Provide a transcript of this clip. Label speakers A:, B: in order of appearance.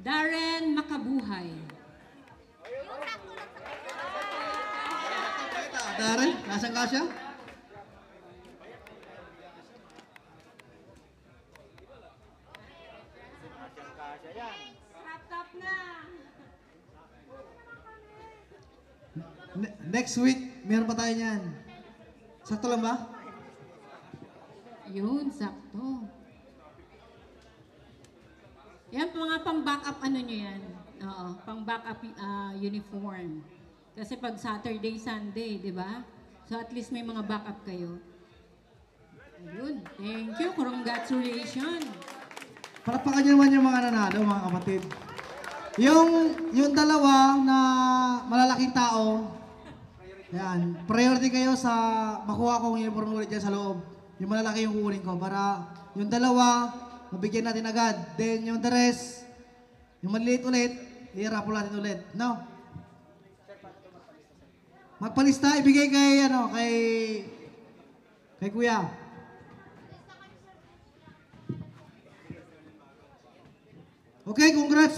A: Darren Makabuhay.
B: Darren, nasaan ka siya? Next week, meron pa tayo niyan. Sakto lang ba?
A: Yun, sakto. Yan, mga pang-backup ano nyo yan. Oo, pang-backup uniform. Kasi pag Saturday, Sunday, di ba? So at least may mga backup kayo. Ayun, thank you, congratulations.
B: Palakpakan niyo naman yung mga nanalo, mga kapatid. Yung dalawa na malalaking tao, yan, priority kayo sa makuha kong uniform ulit dyan sa loob. Yung malalaki yung kukunin ko para yung dalawa, mabigyan natin agad. Then yung the rest, yung maliit ulit, i-raffle natin ulit. No? Magpalista, ibigay kay Kuya. Okay, congrats.